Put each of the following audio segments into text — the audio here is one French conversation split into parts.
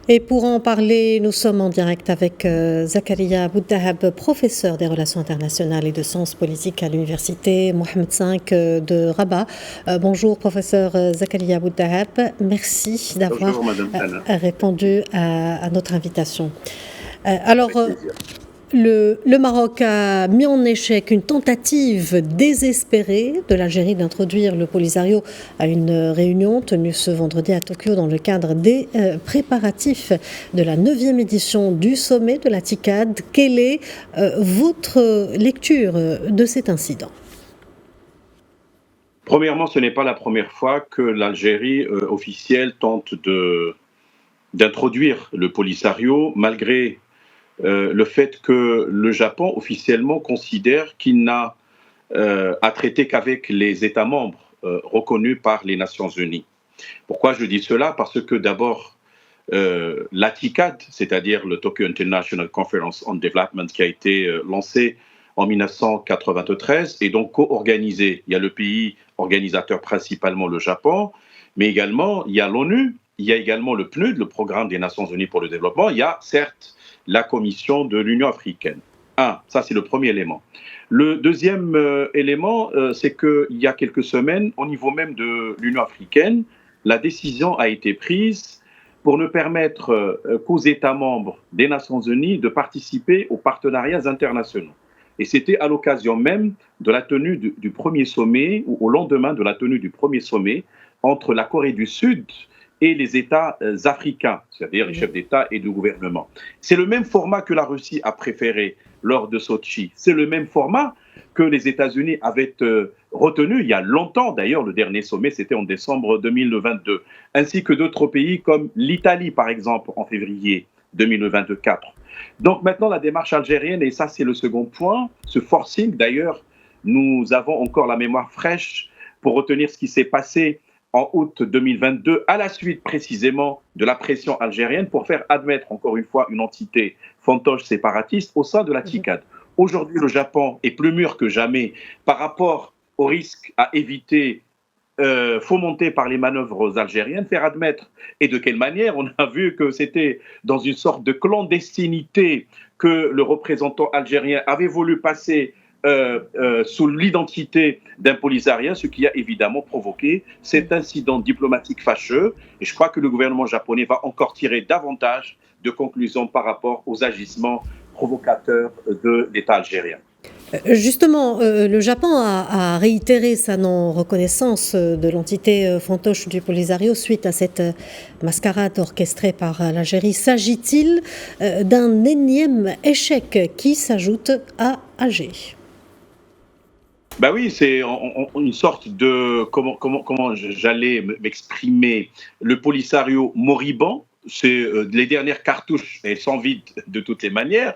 Et pour en parler, nous sommes en direct avec Zakaria Bouddahab, professeur des relations internationales et de sciences politiques à l'université Mohamed V de Rabat. Bonjour professeur Zakaria Bouddahab, merci d'avoir Bonjour Madame Sana. répondu à notre invitation. Avec plaisir. Le Maroc a mis en échec une tentative désespérée de l'Algérie d'introduire le Polisario à une réunion tenue ce vendredi à Tokyo dans le cadre des préparatifs de la 9e édition du sommet de la TICAD. Quelle est votre lecture de cet incident ? Premièrement, ce n'est pas la première fois que l'Algérie officielle tente d'introduire le Polisario, malgré le fait que le Japon officiellement considère qu'il n'a à traiter qu'avec les États membres reconnus par les Nations Unies. Pourquoi je dis cela ? Parce que d'abord, la TICAD, c'est-à-dire le Tokyo International Conference on Development, qui a été lancé en 1993 et donc co-organisé. Il y a le pays organisateur, principalement le Japon, mais également il y a l'ONU, il y a également le PNUD, le Programme des Nations Unies pour le développement, il y a certes la Commission de l'Union africaine. Ça c'est le premier élément. Le deuxième élément, c'est qu'il y a quelques semaines, au niveau même de l'Union africaine, la décision a été prise pour ne permettre qu'aux États membres des Nations Unies de participer aux partenariats internationaux. Et c'était à l'occasion même de la tenue du premier sommet, ou au lendemain de la tenue du premier sommet, entre la Corée du Sud et les États africains, c'est-à-dire les chefs d'État et de gouvernement. C'est le même format que la Russie a préféré lors de Sochi. C'est le même format que les États-Unis avaient retenu il y a longtemps. D'ailleurs, le dernier sommet, c'était en décembre 2022, ainsi que d'autres pays comme l'Italie, par exemple, en février 2024. Donc maintenant, la démarche algérienne, et ça c'est le second point, ce forcing, d'ailleurs, nous avons encore la mémoire fraîche pour retenir ce qui s'est passé en août 2022, à la suite précisément de la pression algérienne pour faire admettre encore une fois une entité fantoche séparatiste au sein de la TICAD. Aujourd'hui, le Japon est plus mûr que jamais par rapport au risque à éviter fomenté par les manœuvres algériennes, faire admettre. Et de quelle manière ? On a vu que c'était dans une sorte de clandestinité que le représentant algérien avait voulu passer sous l'identité d'un Polisarien, ce qui a évidemment provoqué cet incident diplomatique fâcheux. Et je crois que le gouvernement japonais va encore tirer davantage de conclusions par rapport aux agissements provocateurs de l'État algérien. Justement, le Japon a réitéré sa non-reconnaissance de l'entité fantoche du Polisario suite à cette mascarade orchestrée par l'Algérie. S'agit-il d'un énième échec qui s'ajoute à Alger ? Ben oui, c'est une sorte de, comment j'allais m'exprimer, le Polisario moribond. C'est les dernières cartouches, elles sont vides de toutes les manières,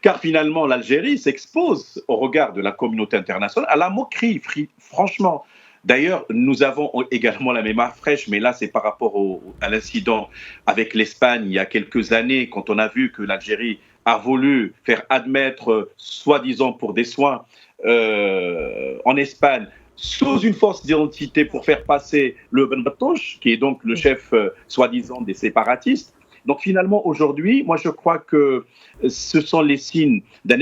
car finalement l'Algérie s'expose au regard de la communauté internationale à la moquerie, franchement. D'ailleurs, nous avons également la mémoire fraîche, mais là c'est par rapport à l'incident avec l'Espagne il y a quelques années, quand on a vu que l'Algérie a voulu faire admettre, soi-disant pour des soins, en Espagne, sous une fausse identité pour faire passer le Ben Batouche, qui est donc le chef soi-disant des séparatistes. Donc finalement, aujourd'hui, moi je crois que ce sont les signes d'un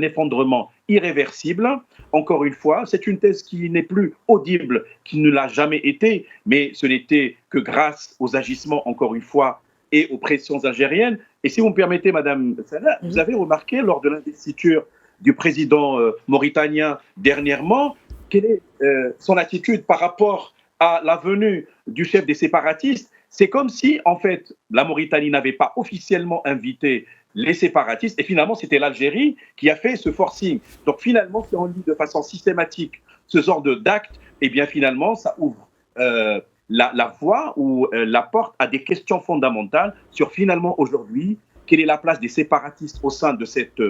effondrement irréversible. Encore une fois, c'est une thèse qui n'est plus audible, qui ne l'a jamais été, mais ce n'était que grâce aux agissements, encore une fois, et aux pressions algériennes. Et si vous me permettez, Madame Sana, vous avez remarqué lors de l'investiture du président mauritanien dernièrement, quelle est son attitude par rapport à la venue du chef des séparatistes ? C'est comme si, en fait, la Mauritanie n'avait pas officiellement invité les séparatistes, et finalement, c'était l'Algérie qui a fait ce forcing. Donc, finalement, si on lit de façon systématique ce genre d'acte, eh bien, finalement, ça ouvre la voie ou la porte à des questions fondamentales sur, finalement, aujourd'hui, quelle est la place des séparatistes au sein de cette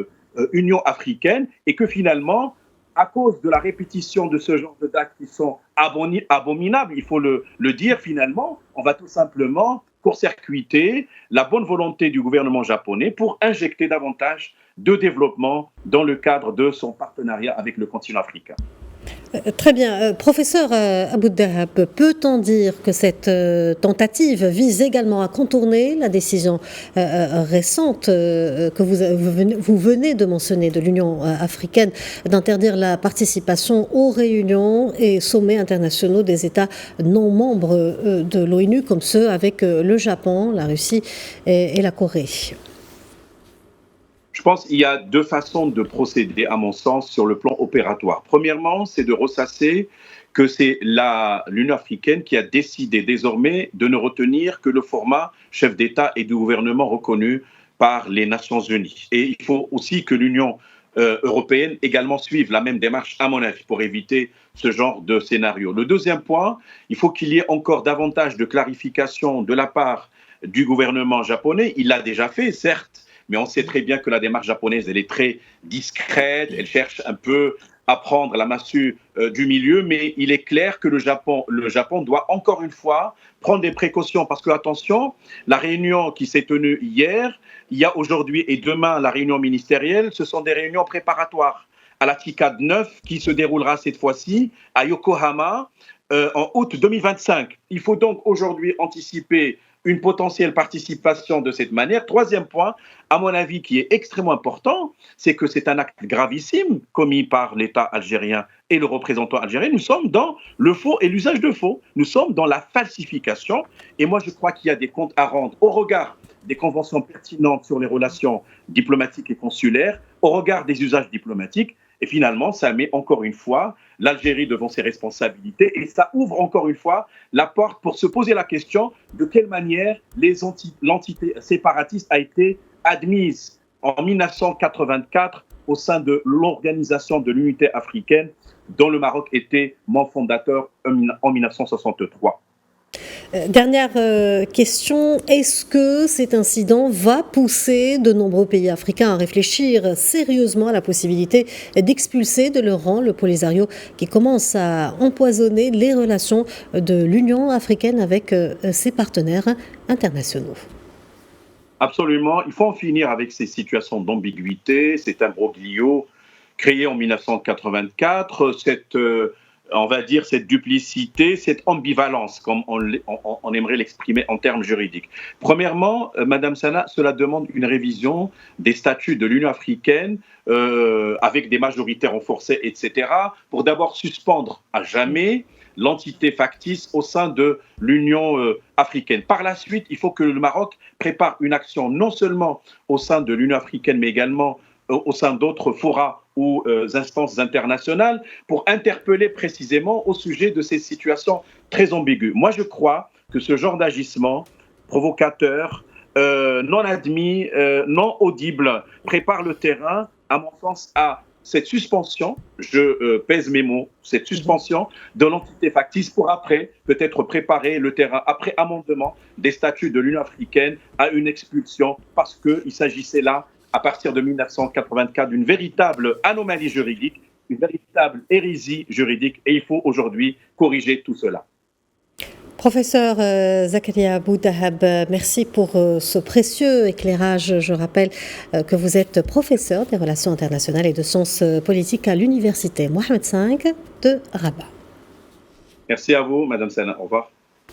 Union africaine, et que finalement, à cause de la répétition de ce genre d'actes qui sont abominables, il faut le dire finalement, on va tout simplement court-circuiter la bonne volonté du gouvernement japonais pour injecter davantage de développement dans le cadre de son partenariat avec le continent africain. Très bien. Professeur Abou-Dahab, peut-on dire que cette tentative vise également à contourner la décision récente que vous venez de mentionner de l'Union africaine d'interdire la participation aux réunions et sommets internationaux des États non membres de l'ONU, comme ceux avec le Japon, la Russie et la Corée? Je pense qu'il y a deux façons de procéder, à mon sens, sur le plan opératoire. Premièrement, c'est de ressasser que c'est l'Union africaine qui a décidé désormais de ne retenir que le format chef d'État et de gouvernement reconnu par les Nations Unies. Et il faut aussi que l'Union européenne également suive la même démarche, à mon avis, pour éviter ce genre de scénario. Le deuxième point, il faut qu'il y ait encore davantage de clarification de la part du gouvernement japonais. Il l'a déjà fait, certes, mais on sait très bien que la démarche japonaise, elle est très discrète, elle cherche un peu à prendre la massue du milieu, mais il est clair que le Japon doit encore une fois prendre des précautions parce que, attention, la réunion qui s'est tenue hier, il y a aujourd'hui et demain la réunion ministérielle, ce sont des réunions préparatoires à la TICAD 9 qui se déroulera cette fois-ci à Yokohama en août 2025. Il faut donc aujourd'hui anticiper une potentielle participation de cette manière. Troisième point, à mon avis, qui est extrêmement important, c'est que c'est un acte gravissime commis par l'État algérien et le représentant algérien. Nous sommes dans le faux et l'usage de faux. Nous sommes dans la falsification. Et moi, je crois qu'il y a des comptes à rendre au regard des conventions pertinentes sur les relations diplomatiques et consulaires, au regard des usages diplomatiques. Et finalement, ça met encore une fois l'Algérie devant ses responsabilités et ça ouvre encore une fois la porte pour se poser la question de quelle manière l'entité séparatiste a été admise en 1984 au sein de l'Organisation de l'Unité africaine dont le Maroc était membre fondateur en 1963. Dernière question, est-ce que cet incident va pousser de nombreux pays africains à réfléchir sérieusement à la possibilité d'expulser de leur rang le Polisario qui commence à empoisonner les relations de l'Union africaine avec ses partenaires internationaux? Absolument, il faut en finir avec ces situations d'ambiguïté, cet imbroglio créé en 1984, on va dire cette duplicité, cette ambivalence, comme on aimerait l'exprimer en termes juridiques. Premièrement, Madame Sana, cela demande une révision des statuts de l'Union africaine avec des majorités renforcées, etc., pour d'abord suspendre à jamais l'entité factice au sein de l'Union africaine. Par la suite, il faut que le Maroc prépare une action non seulement au sein de l'Union africaine, mais également au sein d'autres forats ou instances internationales pour interpeller précisément au sujet de ces situations très ambiguës. Moi, je crois que ce genre d'agissement provocateur, non admis, non audible, prépare le terrain, à mon sens, à cette suspension, je pèse mes mots, cette suspension de l'entité factice pour après peut-être préparer le terrain, après amendement des statuts de l'Union africaine à une expulsion parce qu'il s'agissait là à partir de 1984 d'une véritable anomalie juridique, une véritable hérésie juridique et il faut aujourd'hui corriger tout cela. Professeur Zakaria Abou-Dahab, merci pour ce précieux éclairage. Je rappelle que vous êtes professeur des relations internationales et de sciences politiques à l'université Mohamed V de Rabat. Merci à vous, Madame Sana. Au revoir.